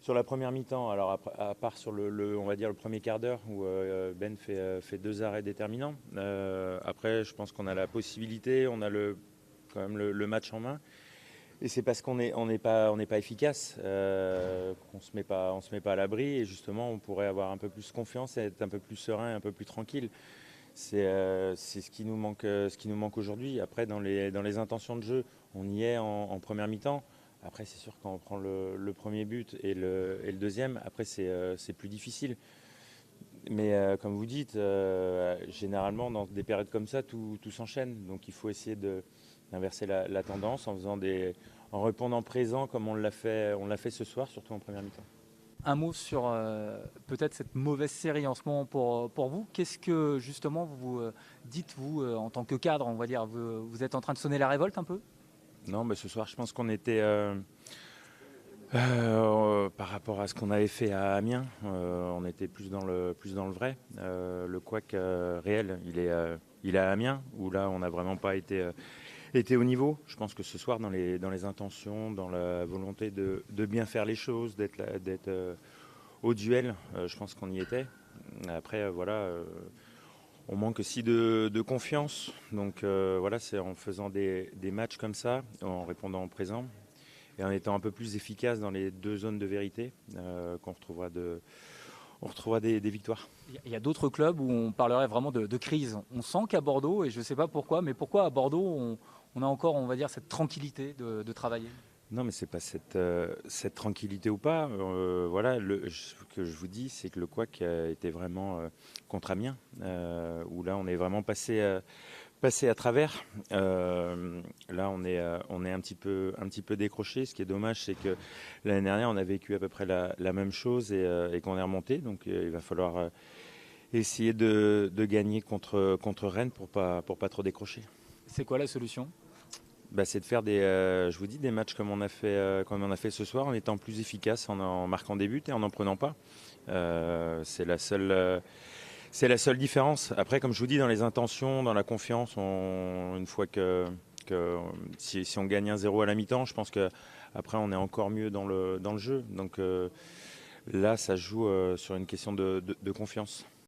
Sur la première mi-temps, alors à part sur on va dire le premier quart d'heure où Ben fait 2 arrêts déterminants. Après, je pense qu'on a la possibilité, on a quand même le match en main. Et c'est parce qu'on n'est pas efficace, qu'on se met pas à l'abri. Et justement, on pourrait avoir un peu plus confiance, et être un peu plus serein, un peu plus tranquille. C'est ce qui nous manque aujourd'hui. Après, dans les intentions de jeu, on y est en première mi-temps. Après, c'est sûr quand on prend le premier but et le deuxième, après c'est plus difficile. Mais comme vous dites, généralement dans des périodes comme ça, tout s'enchaîne. Donc il faut essayer d'inverser la tendance en répondant présent comme on l'a fait ce soir, surtout en première mi-temps. Un mot sur peut-être cette mauvaise série en ce moment pour vous. Qu'est-ce que justement vous dites, vous, en tant que cadre, on va dire, vous êtes en train de sonner la révolte un peu? Non, mais ce soir, je pense qu'on était par rapport à ce qu'on avait fait à Amiens, on était plus dans le vrai. Le couac réel, il est à Amiens, où là, on n'a vraiment pas été au niveau. Je pense que ce soir, dans les intentions, dans la volonté de bien faire les choses, d'être au duel, je pense qu'on y était. Après, voilà, on manque aussi de confiance. Donc voilà, c'est en faisant des matchs comme ça, en répondant au présent, et en étant un peu plus efficace dans les deux zones de vérité, qu'on retrouvera des victoires. Il y a d'autres clubs où on parlerait vraiment de crise. On sent qu'à Bordeaux, et je ne sais pas pourquoi, mais pourquoi à Bordeaux, on a encore, on va dire, cette tranquillité de travailler? Non, mais c'est pas cette tranquillité ou pas. Voilà, ce que je vous dis, c'est que le couac était vraiment contre Amiens, où là, on est vraiment passé à travers. Là, on est un petit peu décroché. Ce qui est dommage, c'est que l'année dernière, on a vécu à peu près la même chose, et qu'on est remonté. Donc, il va falloir essayer de gagner contre Rennes pour pas trop décrocher. C'est quoi la solution? Bah, c'est de faire je vous dis, des matchs comme on a fait ce soir, en étant plus efficace, en marquant des buts et en n'en prenant pas. C'est la seule différence. Après, comme je vous dis, dans les intentions, dans la confiance, une fois si on gagne 1-0 à la mi-temps, je pense qu'après on est encore mieux dans le jeu. Donc là, ça joue sur une question de confiance.